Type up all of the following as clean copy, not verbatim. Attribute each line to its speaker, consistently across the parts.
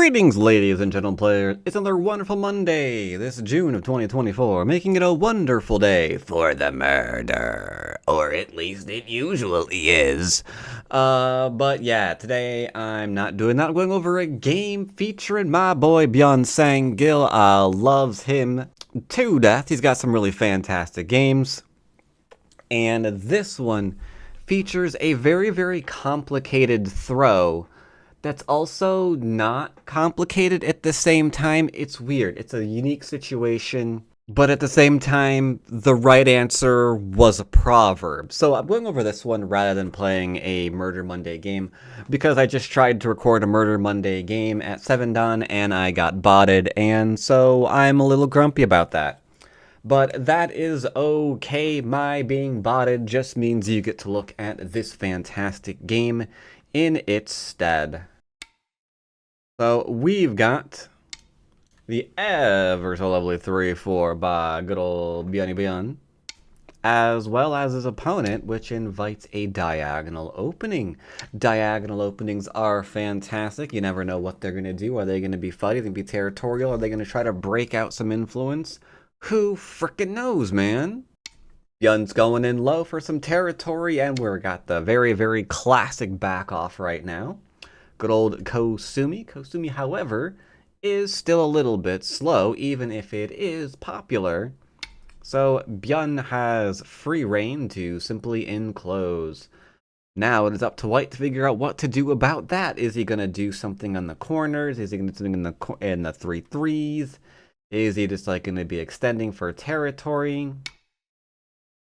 Speaker 1: Greetings, ladies and gentlemen players. It's another wonderful Monday, this June of 2024, making it a wonderful day for the murder. Or at least it usually is. But yeah, today I'm not going over a game featuring my boy Bjorn Sang-gil. Loves him to death. He's got some really fantastic games. And this one features a very, very complicated throw that's also not complicated at the same time. It's weird. It's a unique situation, but at the same time, the right answer was a proverb. So I'm going over this one rather than playing a Murder Monday game, because I just tried to record a Murder Monday game at 7 dawn and I got botted, and so I'm a little grumpy about that. But that is okay. My being botted just means you get to look at this fantastic game in its stead. So we've got the ever so lovely 3-4 by good old Bjorn, as well as his opponent, which invites a diagonal opening. Diagonal openings are fantastic. You never know what they're going to do. Are they going to be fighting? Are they going to be territorial? Are they going to try to break out some influence? Who frickin' knows, man? Bjorn's going in low for some territory, and we've got the very, very classic back off right now. Good old Kosumi. Kosumi, however, is still a little bit slow, even if it is popular. So Bjorn has free reign to simply enclose. Now it is up to White to figure out what to do about that. Is he going to do something on the corners? Is he going to do something in the 3-3s? Is he just going to be extending for territory?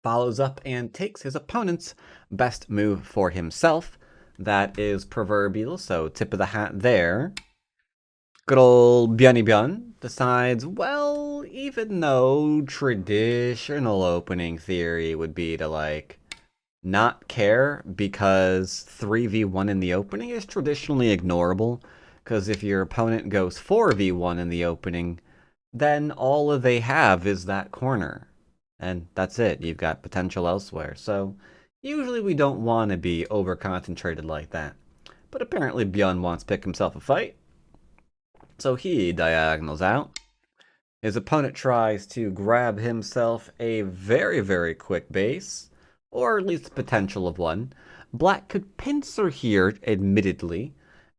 Speaker 1: Follows up and takes his opponent's best move for himself. That is proverbial, so tip of the hat there. Good old Bjorn decides, well, even though traditional opening theory would be to, not care, because 3v1 in the opening is traditionally ignorable, because if your opponent goes 4v1 in the opening, then all they have is that corner. And that's it. You've got potential elsewhere. So usually we don't want to be over-concentrated like that. But apparently Bjorn wants to pick himself a fight. So he diagonals out. His opponent tries to grab himself a very, very quick base. Or at least the potential of one. Black could pincer here, admittedly.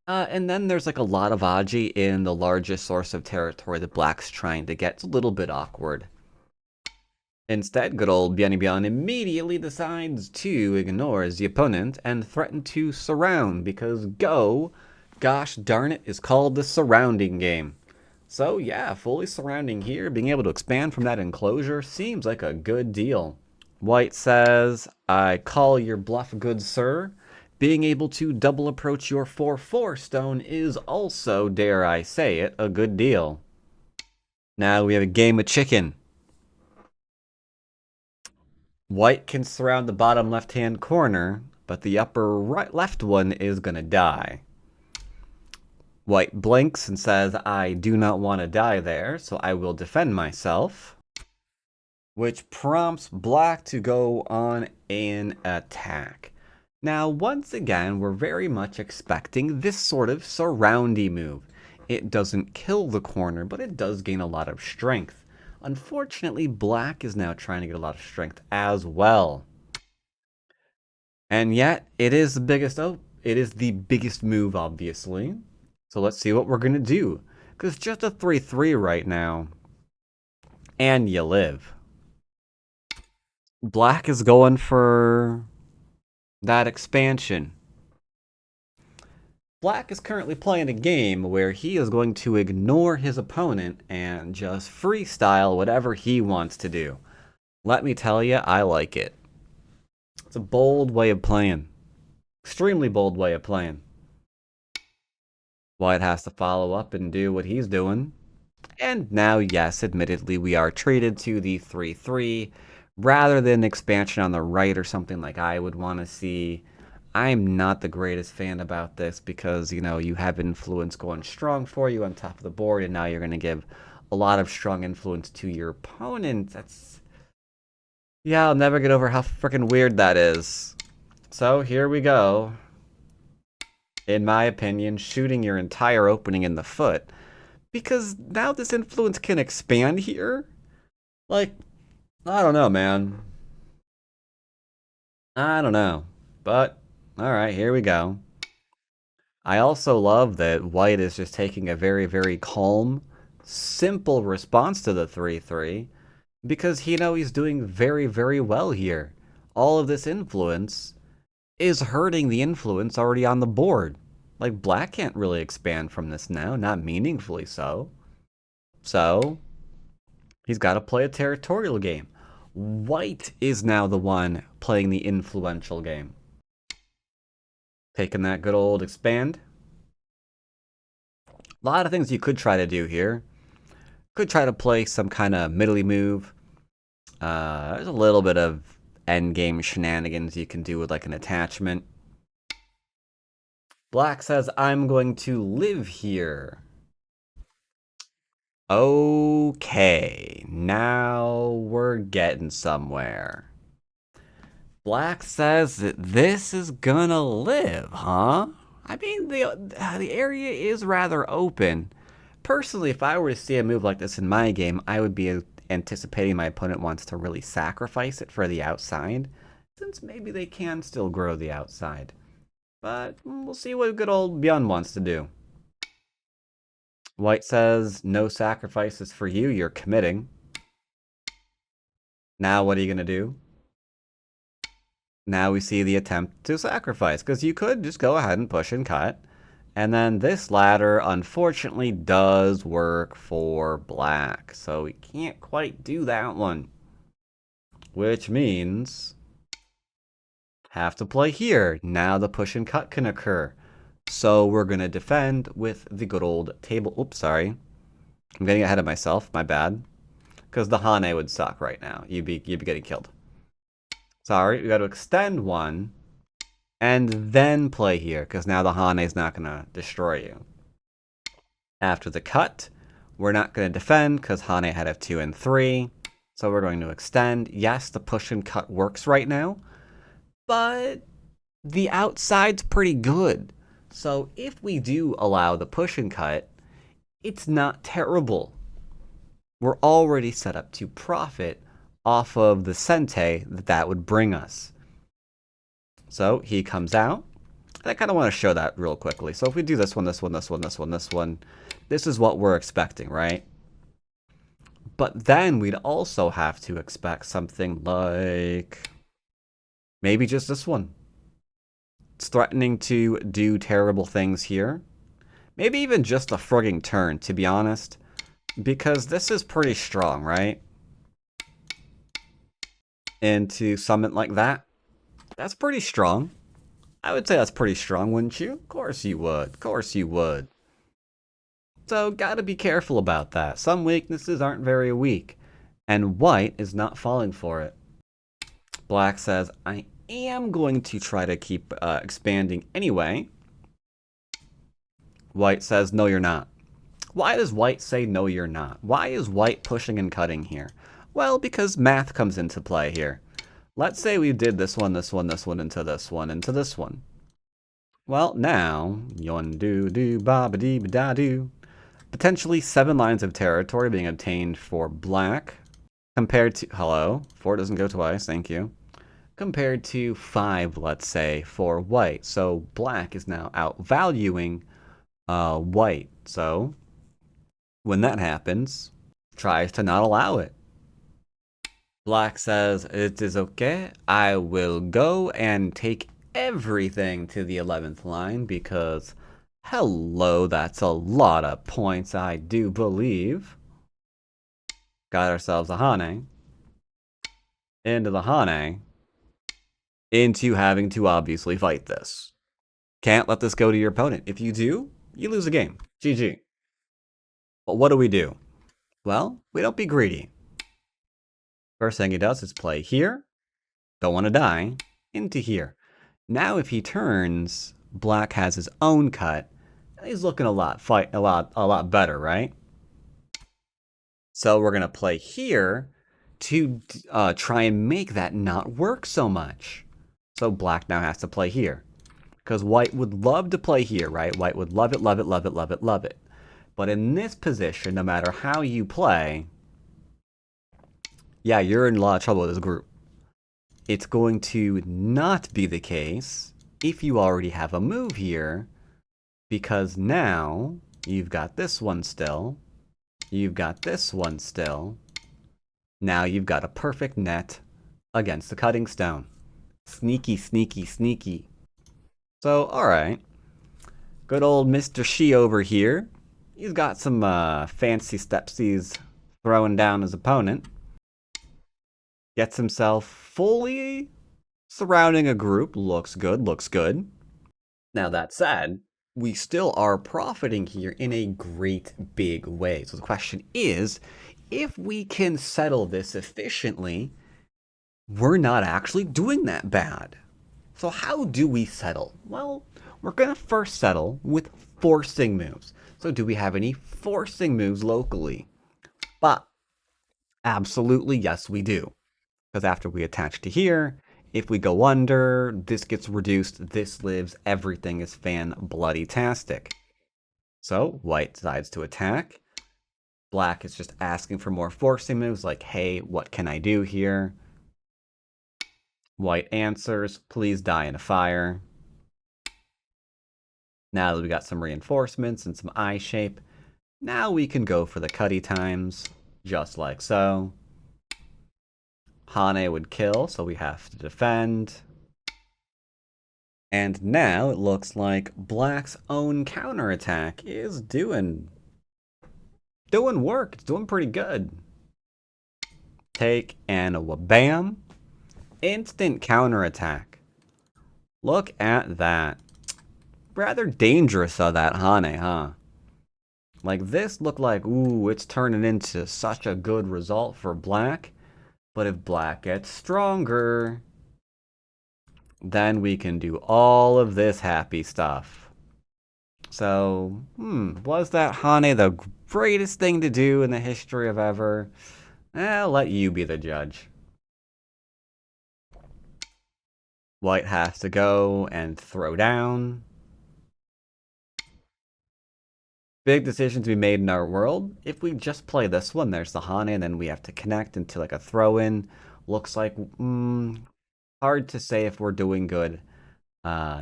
Speaker 1: And then there's a lot of Aji in the largest source of territory that Black's trying to get. It's a little bit awkward. Instead, good old Bjorn immediately decides to ignore the opponent and threaten to surround, because Go, gosh darn it, is called the surrounding game. So yeah, fully surrounding here, being able to expand from that enclosure seems like a good deal. White says, I call your bluff, good sir. Being able to double approach your 4-4 stone is also, dare I say it, a good deal. Now we have a game of chicken. White can surround the bottom left-hand corner, but the upper left one is going to die. White blinks and says, I do not want to die there, so I will defend myself. Which prompts Black to go on an attack. Now, once again, we're very much expecting this sort of surroundy move. It doesn't kill the corner, but it does gain a lot of strength. Unfortunately, Black is now trying to get a lot of strength as well. And yet, it is the biggest move, obviously. So let's see what we're going to do. Because it's just a 3-3 right now. And you live. Black is going for that expansion. Black is currently playing a game where he is going to ignore his opponent and just freestyle whatever he wants to do. Let me tell you, I like it. It's a bold way of playing. Extremely bold way of playing. White has to follow up and do what he's doing. And now, yes, admittedly, we are treated to the 3-3 rather than expansion on the right or something like I would want to see. I'm not the greatest fan about this because, you have influence going strong for you on top of the board, and now you're going to give a lot of strong influence to your opponent. Yeah, I'll never get over how freaking weird that is. So, here we go. in my opinion, shooting your entire opening in the foot. Because now this influence can expand here. Like, I don't know, man. I don't know. But, alright, here we go. I also love that white is just taking a very, very calm, simple response to the 3-3 because he's doing very, very well here. All of this influence is hurting the influence already on the board. Like, black can't really expand from this now, not meaningfully so. So, he's got to play a territorial game. White is now the one playing the influential game. Taking that good old expand. A lot of things you could try to do here. Could try to play some kind of middly move. There's a little bit of endgame shenanigans you can do with like an attachment. Black says, I'm going to live here. Okay, now we're getting somewhere. Black says that this is gonna live, huh? I mean, the area is rather open. Personally, if I were to see a move like this in my game, I would be anticipating my opponent wants to really sacrifice it for the outside, since maybe they can still grow the outside. But we'll see what good old Byun wants to do. White says, no sacrifices for you, you're committing. Now what are you gonna do? Now we see the attempt to sacrifice, because you could just go ahead and push and cut. And then this ladder, unfortunately, does work for black. So we can't quite do that one. Which means have to play here. Now the push and cut can occur. So we're going to defend with the good old table. Oops, sorry. I'm getting ahead of myself. My bad. Because the Hane would suck right now. You'd be getting killed. Sorry, we got to extend one. And then play here, because now the Hane is not going to destroy you. After the cut, we're not going to defend, because Hane had F2 and 3. So we're going to extend. Yes, the push and cut works right now. But the outside's pretty good. So if we do allow the push and cut, it's not terrible. We're already set up to profit off of the Sente that would bring us. So he comes out. I kind of want to show that real quickly. So if we do this one, this one, this one, this one, this one, this is what we're expecting, right? But then we'd also have to expect something like maybe just this one. It's threatening to do terrible things here. Maybe even just a frigging turn, to be honest. Because this is pretty strong, right? Into summon like that. That's pretty strong. I would say that's pretty strong, wouldn't you? Of course you would. Of course you would. So, gotta be careful about that. Some weaknesses aren't very weak. And white is not falling for it. Black says, I am going to try to keep expanding anyway. White says, no, you're not. Why does white say, no, you're not? Why is white pushing and cutting here? Well, because math comes into play here. Let's say we did this one, this one, this one, into this one, into this one. Well, now, yon do do ba ba dee ba da do. Potentially 7 lines of territory being obtained for black, compared to, hello, 4 doesn't go twice, thank you. Compared to 5, let's say, for white. So black is now outvaluing white. So when that happens, tries to not allow it. Black says, it is okay, I will go and take everything to the 11th line because, hello, that's a lot of points, I do believe. Got ourselves a Hane. Into the Hane. Into having to obviously fight this. Can't let this go to your opponent. If you do, you lose a game. GG. But what do? Well, we don't be greedy. First thing he does is play here. Don't want to die. Into here. Now if he turns, black has his own cut. He's looking a lot better, right? So we're gonna play here to try and make that not work so much. So black now has to play here. Because white would love to play here, right? White would love it, love it, love it, love it, love it. But in this position, no matter how you play, yeah, you're in a lot of trouble with this group. It's going to not be the case if you already have a move here, because now you've got this one still. You've got this one still. Now you've got a perfect net against the cutting stone. Sneaky, sneaky, sneaky. So, alright. Good old Mr. Shhhh over here. He's got some fancy steps he's throwing down his opponent. Gets himself fully surrounding a group. Looks good, looks good. Now that said, we still are profiting here in a great big way. So the question is, if we can settle this efficiently, we're not actually doing that bad. So how do we settle? Well, we're going to first settle with forcing moves. So do we have any forcing moves locally? But absolutely yes, we do. Because after we attach to here, if we go under, this gets reduced, this lives, everything is fan-bloody-tastic. So white decides to attack. Black is just asking for more forcing moves, like, hey, what can I do here? White answers, please die in a fire. Now that we got some reinforcements and some eye shape, now we can go for the cutty times, just like so. Hane would kill, so we have to defend. And now it looks like Black's own counterattack is doing work. It's doing pretty good. Take and a wabam. Instant counterattack. Look at that. Rather dangerous of that Hane, huh? Like this looked like, ooh, it's turning into such a good result for Black. But if Black gets stronger, then we can do all of this happy stuff. So, was that Hane the greatest thing to do in the history of ever? I'll let you be the judge. White has to go and throw down. Big decision to be made in our world. If we just play this one, there's the Hane, and then we have to connect into like a throw-in. Looks like, hard to say if we're doing good.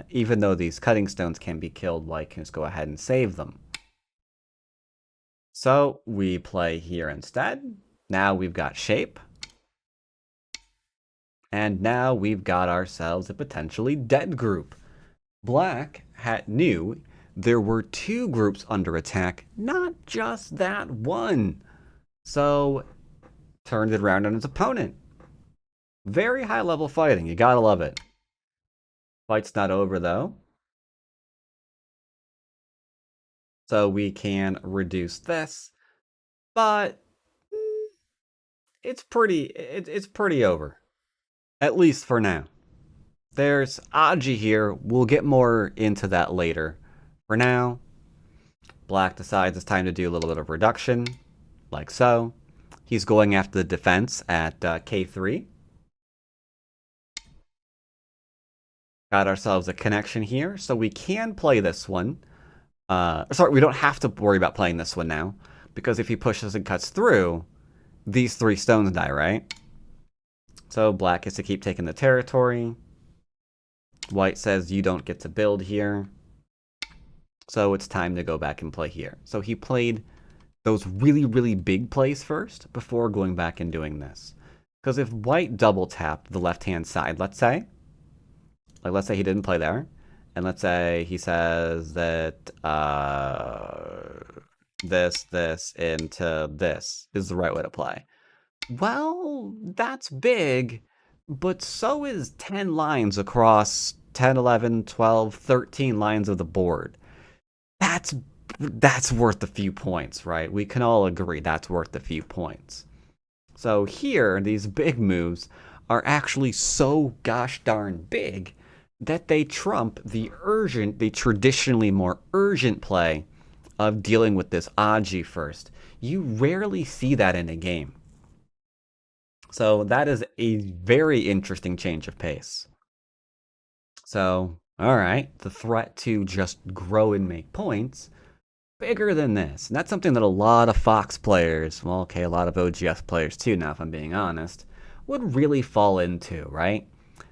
Speaker 1: Even though these cutting stones can be killed, white can just go ahead and save them. So we play here instead. Now we've got shape. And now we've got ourselves a potentially dead group. Black knew there were two groups under attack, not just that one. So turned it around on his opponent. Very high level fighting, you gotta love it. Fight's not over though. So we can reduce this, but it's pretty over. At least for now. There's Aji here. We'll get more into that later. For now, Black decides it's time to do a little bit of reduction, like so. He's going after the defense at K3. Got ourselves a connection here, so we can play this one. Sorry, we don't have to worry about playing this one now, because if he pushes and cuts through, these three stones die, right? So Black gets to keep taking the territory. White says you don't get to build here. So it's time to go back and play here. So he played those really, really big plays first before going back and doing this. Because if White double tapped the left-hand side, let's say he didn't play there, and let's say he says that this into this is the right way to play. Well, that's big, but so is 10 lines across 10, 11, 12, 13 lines of the board. That's worth a few points, right? We can all agree that's worth a few points. So here, these big moves are actually so gosh darn big that they trump the traditionally more urgent play of dealing with this Aji first. You rarely see that in a game. So that is a very interesting change of pace. So, Alright, the threat to just grow and make points, bigger than this. And that's something that a lot of Fox players, well, okay, a lot of OGS players too, now if I'm being honest, would really fall into, right?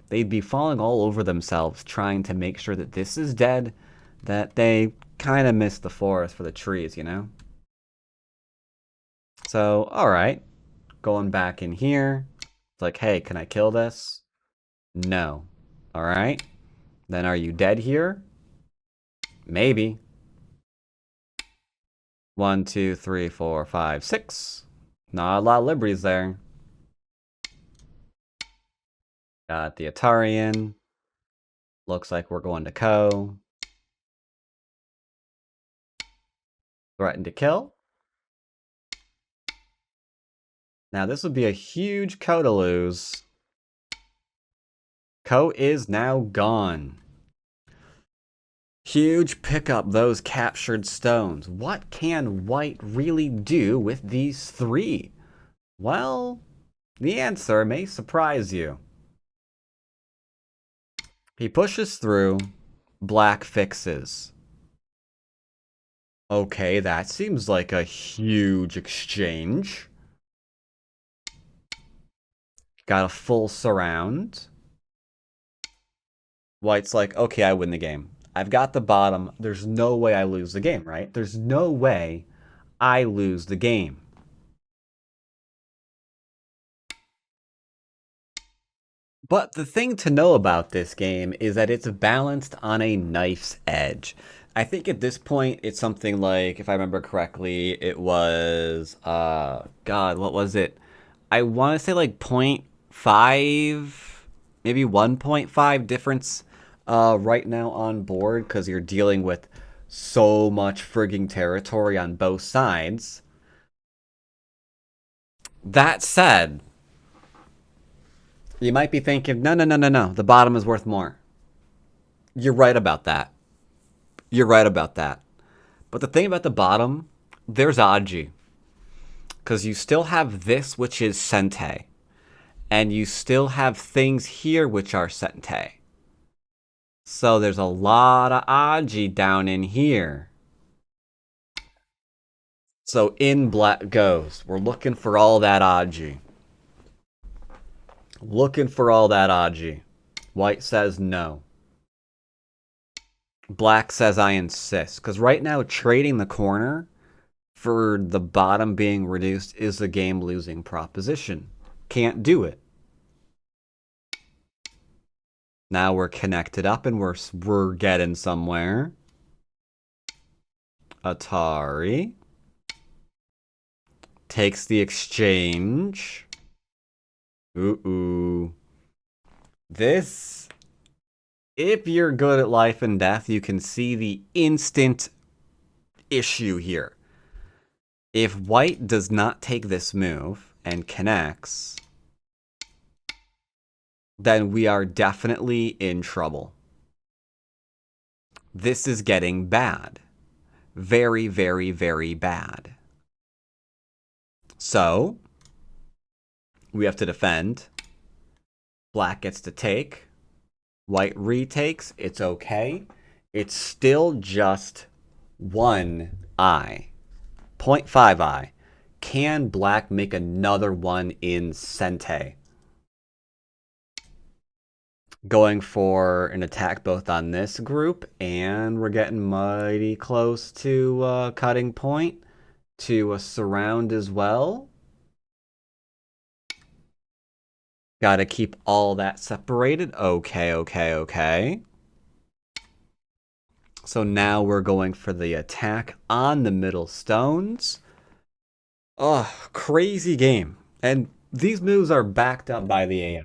Speaker 1: They'd be falling all over themselves trying to make sure that this is dead, that they kind of miss the forest for the trees, you know? So, alright, going back in here, it's like, hey, can I kill this? No. Alright, then are you dead here? Maybe. 1, 2, 3, 4, 5, 6. Not a lot of liberties there. Got the Atarian. Looks like we're going to Co. Threaten to kill. Now this would be a huge Co to lose. Co is now gone. Huge pickup those captured stones. What can White really do with these three? Well, the answer may surprise you. He pushes through. Black fixes. Okay, that seems like a huge exchange. Got a full surround. White's like, okay, I win the game. I've got the bottom. There's no way I lose the game, right? There's no way I lose the game. But the thing to know about this game is that it's balanced on a knife's edge. I think at this point, it's something like, if I remember correctly, it was, God, what was it? I want to say like 0.5, maybe 1.5 difference right now on board because you're dealing with so much frigging territory on both sides. That said, you might be thinking, no, no, no, no, no, the bottom is worth more. You're right about that. You're right about that. But the thing about the bottom, there's Aji. Because you still have this, which is Sente. And you still have things here, which are Sente. So there's a lot of Aji down in here. So in black goes. We're looking for all that Aji. Looking for all that Aji. White says no. Black says I insist. Because right now, trading the corner for the bottom being reduced is a game-losing proposition. Can't do it. Now we're connected up and we're getting somewhere. Atari takes the exchange. Ooh. This, if you're good at life and death, you can see the instant issue here. If White does not take this move and connects, then we are definitely in trouble. This is getting bad. Very, very, very bad. So, we have to defend. Black gets to take. White retakes. It's okay. It's still just 1 eye. 0.5 eye. Can Black make another one in Sente? Going for an attack both on this group, and we're getting mighty close to cutting point, to a surround as well. Gotta keep all that separated. Okay. So now we're going for the attack on the middle stones. Oh, crazy game. And these moves are backed up by the AI.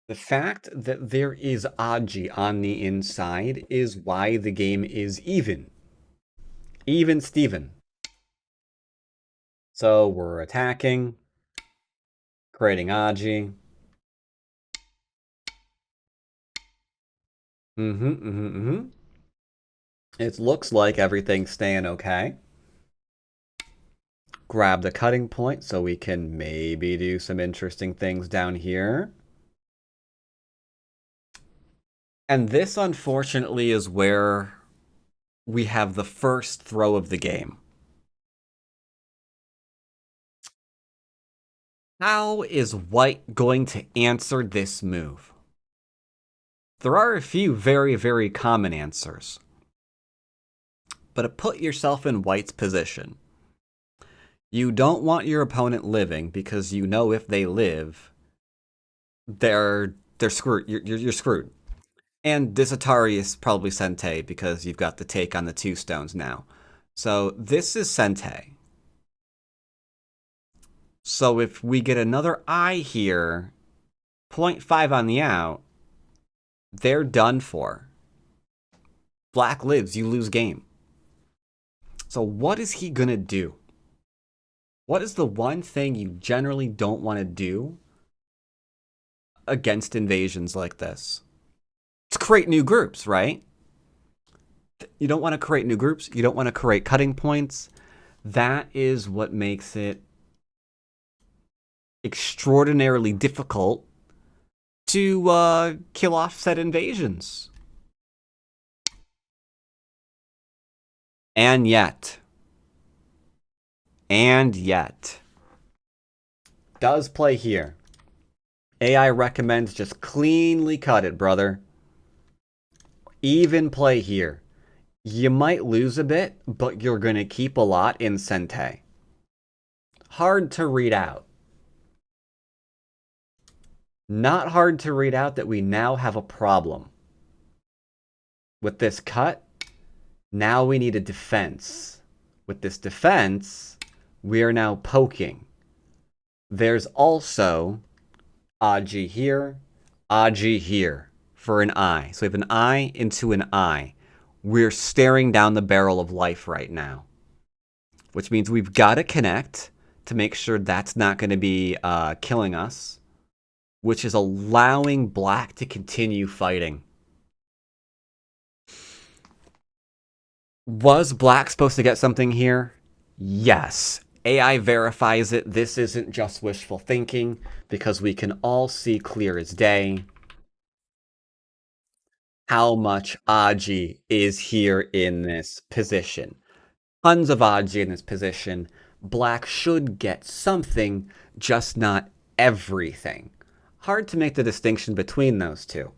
Speaker 1: The fact that there is Aji on the inside is why the game is even. Even Steven. So we're attacking, creating Aji. It looks like everything's staying okay. Grab the cutting point so we can maybe do some interesting things down here. And this, unfortunately, is where we have the first throw of the game. How is white going to answer this move? There are a few very, very common answers. But put yourself in white's position. You don't want your opponent living because you know if they live, they're screwed. You're screwed. And this Atari is probably Sente because you've got the take on the two stones now. So this is Sente. So if we get another I here, 0.5 on the out, they're done for. Black lives, you lose game. So what is he gonna do? What is the one thing you generally don't want to do against invasions like this? It's create new groups, right? You don't want to create new groups. You don't want to create cutting points. That is what makes it extraordinarily difficult to kill off said invasions. And yet, does play here. AI recommends just cleanly cut it, brother. Even play here. You might lose a bit, but you're going to keep a lot in Sente. Hard to read out. Not hard to read out that we now have a problem. With this cut, now we need a defense. With this defense, we are now poking. There's also Aji here, Aji here for an I. So we have an I into an I. We're staring down the barrel of life right now, which means we've got to connect to make sure that's not going to be killing us, which is allowing black to continue fighting. Was black supposed to get something here? Yes. AI verifies it. This isn't just wishful thinking because we can all see clear as day how much Aji is here in this position. Tons of Aji in this position. Black should get something, just not everything. Hard to make the distinction between those two.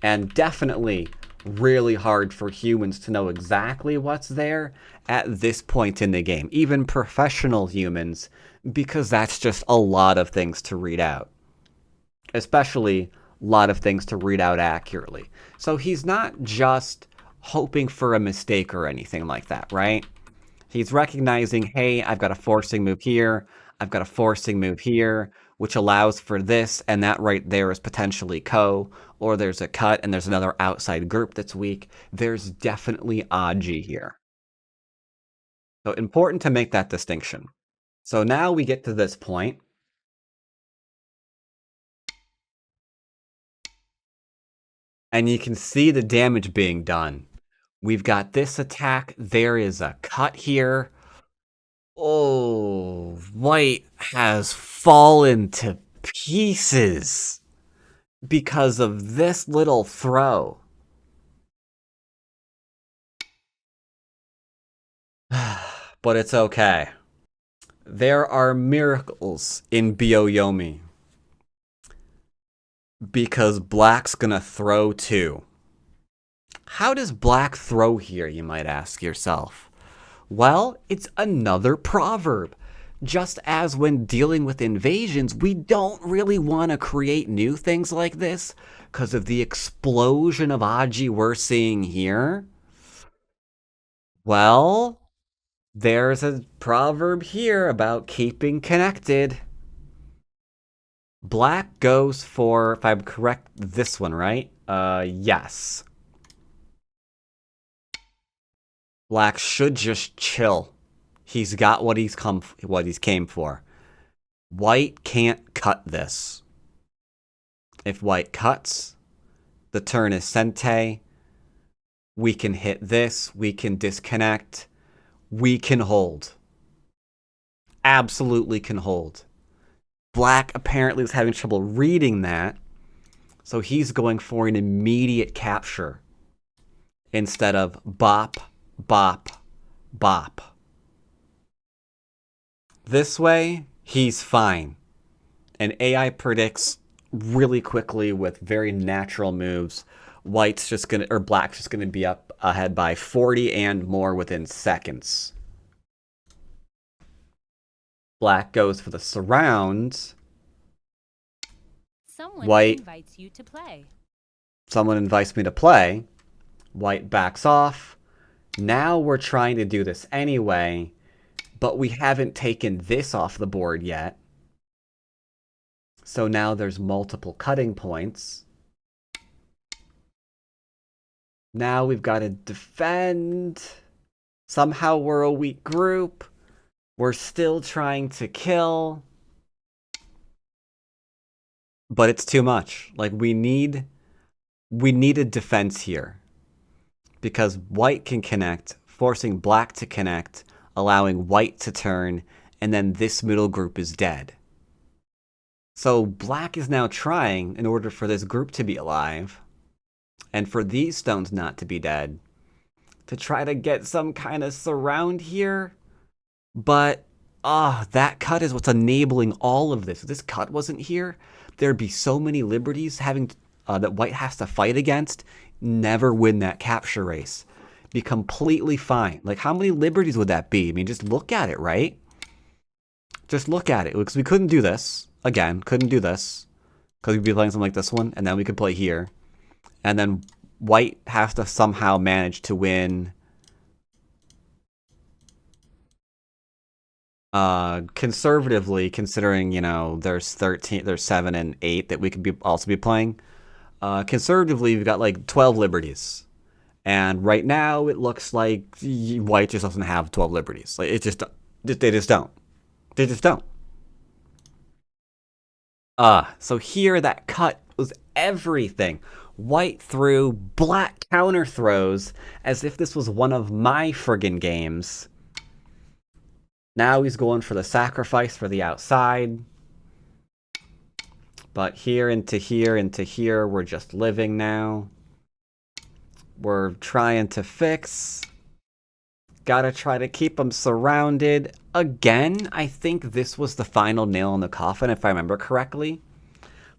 Speaker 1: And definitely really hard for humans to know exactly what's there at this point in the game. Even professional humans, because that's just a lot of things to read out. Especially a lot of things to read out accurately. So he's not just hoping for a mistake or anything like that, right? He's recognizing, hey, I've got a forcing move here, I've got a forcing move here, which allows for this, and that right there is potentially Ko, or there's a cut and there's another outside group that's weak. There's definitely Aji here. So important to make that distinction. So now we get to this point. And you can see the damage being done. We've got this attack. There is a cut here. Oh, white has fallen to pieces because of this little throw. But it's okay. There are miracles in Byoyomi. Because black's gonna throw too. How does black throw here, you might ask yourself? Well, it's another proverb. Just as when dealing with invasions, we don't really want to create new things like this because of the explosion of Aji we're seeing here. Well, there's a proverb here about keeping connected. Black goes for, if I'm correct, this one, right? Yes. Black should just chill. He's got what he's came for. White can't cut this. If white cuts, the turn is Sente. We can hit this. We can disconnect. We can hold. Absolutely can hold. Black apparently was having trouble reading that. So he's going for an immediate capture instead of bop, bop, bop. This way, he's fine. And AI predicts really quickly with very natural moves. White's just gonna, or black's just gonna be up ahead by 40 and more within seconds. Black goes for the surround.
Speaker 2: Someone
Speaker 1: White
Speaker 2: invites you to play.
Speaker 1: Someone invites me to play. White backs off. Now we're trying to do this anyway, but we haven't taken this off the board yet. So now there's multiple cutting points. Now we've got to defend. Somehow we're a weak group. We're still trying to kill. But it's too much. Like, we need a defense here. Because white can connect, forcing black to connect, allowing white to turn, and then this middle group is dead. So black is now trying, in order for this group to be alive, and for these stones not to be dead, to try to get some kind of surround here. But, that cut is what's enabling all of this. If this cut wasn't here, there'd be so many liberties having that white has to fight against. Never win that capture race. Be completely fine. Like, how many liberties would that be? I mean, just look at it, right? Just look at it. Because we couldn't do this. Again, couldn't do this. Because we'd be playing something like this one, and then we could play here. And then white has to somehow manage to win conservatively, considering, you know, there's 7 and 8 that we could also be playing. Conservatively, we've got like 12 liberties. And right now, it looks like white just doesn't have 12 liberties. Like, they just don't. They just don't. So here, that cut was everything. White threw, black counter throws, as if this was one of my friggin' games. Now he's going for the sacrifice for the outside. But here into here into here, we're just living now. We're trying to fix. Gotta try to keep them surrounded. Again, I think this was the final nail in the coffin, if I remember correctly.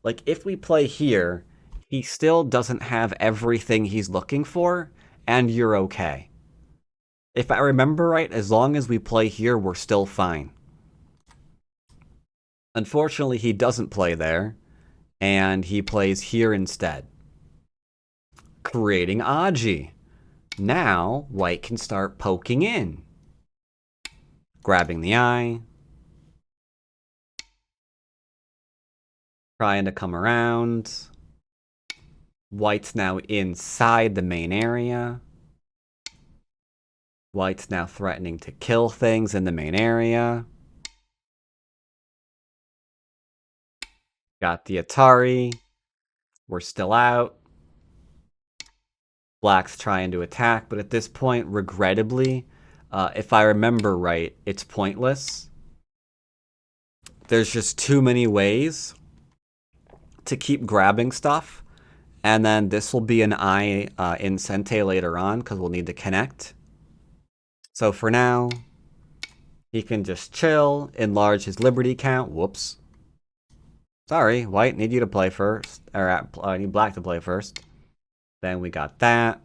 Speaker 1: Like, if we play here, he still doesn't have everything he's looking for, and you're okay. If I remember right, as long as we play here, we're still fine. Unfortunately, he doesn't play there, and he plays here instead, creating Aji. Now, white can start poking in. Grabbing the eye. Trying to come around. White's now inside the main area. White's now threatening to kill things in the main area. Got the Atari. We're still out. Black's trying to attack, but at this point, regrettably, if I remember right, it's pointless. There's just too many ways to keep grabbing stuff, and then this will be an eye in Sente later on, because we'll need to connect. So for now, he can just chill, enlarge his liberty count. Whoops. Sorry, white, need you to play first. Or I need black to play first. Then we got that.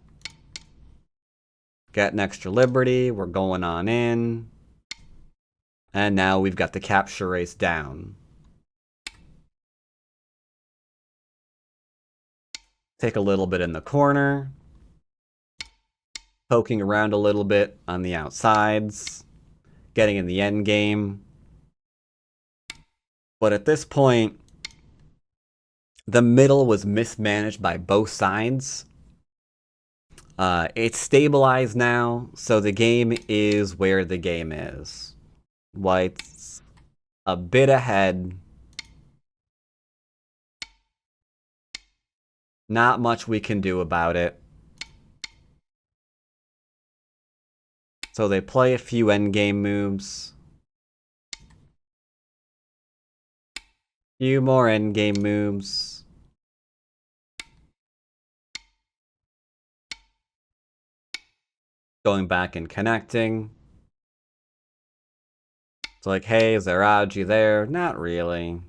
Speaker 1: Get an extra liberty. We're going on in. And now we've got the capture race down. Take a little bit in the corner. Poking around a little bit on the outsides. Getting in the end game. But at this point, the middle was mismanaged by both sides. It's stabilized now, so the game is where the game is. White's a bit ahead. Not much we can do about it. So they play a few endgame moves. Few more endgame moves. Going back and connecting. It's like, hey, is there Aji there? Not really.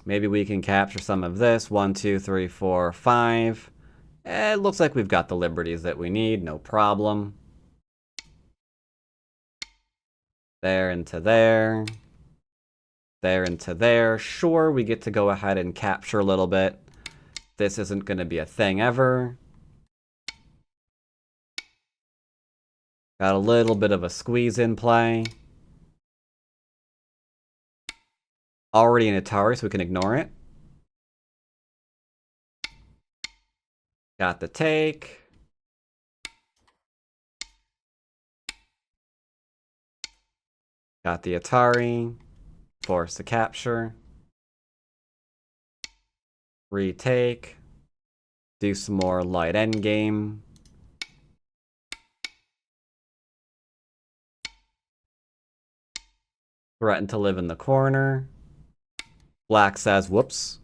Speaker 1: Maybe we can capture some of this. 1, 2, 3, 4, 5. It looks like we've got the liberties that we need, no problem. There into there. There into there. Sure, we get to go ahead and capture a little bit. This isn't going to be a thing ever. Got a little bit of a squeeze in play. Already an Atari, so we can ignore it. Got the take. Got the Atari. Force the capture. Retake. Do some more light endgame. Threaten to live in the corner. Black says, whoops.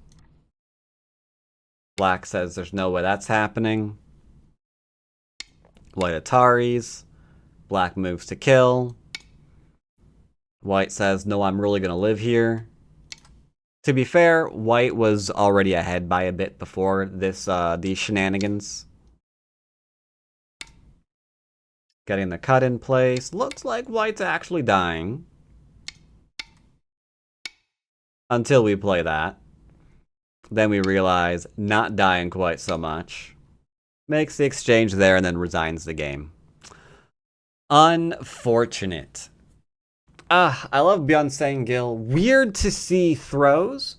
Speaker 1: Black says there's no way that's happening. White Ataris. Black moves to kill. White says, no, I'm really going to live here. To be fair, White was already ahead by a bit before this these shenanigans. Getting the cut in place. Looks like White's actually dying. Until we play that. Then we realize not dying quite so much. Makes the exchange there and then resigns the game. Unfortunate. I love Byeonsang Gil. Weird to see throws,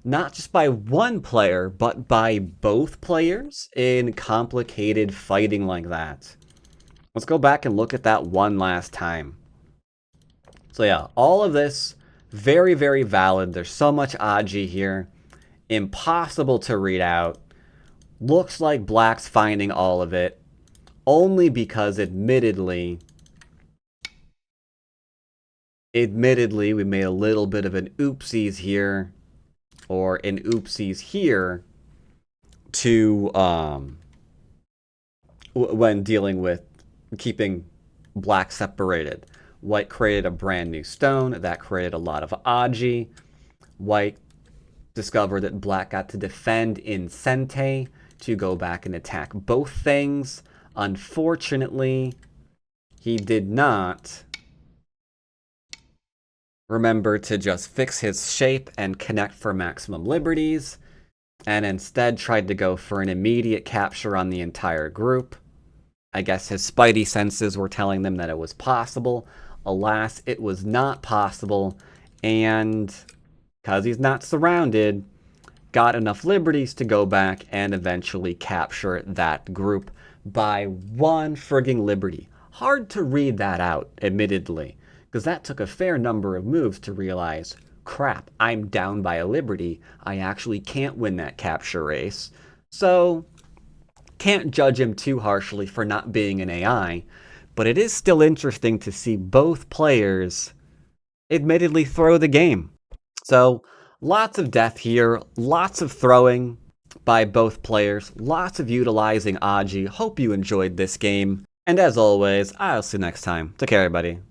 Speaker 1: not just by one player, but by both players in complicated fighting like that. Let's go back and look at that one last time. So yeah, all of this, very, very valid. There's so much Aji here. Impossible to read out. Looks like Black's finding all of it. Only because, admittedly, we made a little bit of an oopsies here, or an oopsies here, to when dealing with keeping Black separated. White created a brand new stone that created a lot of Aji. White discovered that Black got to defend in Sente to go back and attack both things. Unfortunately, he did not remember to just fix his shape and connect for maximum liberties, and instead tried to go for an immediate capture on the entire group. I guess his spidey senses were telling them that it was possible. Alas, it was not possible, and because he's not surrounded, got enough liberties to go back and eventually capture that group by one frigging liberty. Hard to read that out, admittedly, because that took a fair number of moves to realize, crap, I'm down by a liberty. I actually can't win that capture race. So, can't judge him too harshly for not being an AI, but it is still interesting to see both players admittedly throw the game. So, lots of death here, lots of throwing by both players, lots of utilizing Aji. Hope you enjoyed this game. And as always, I'll see you next time. Take care, everybody.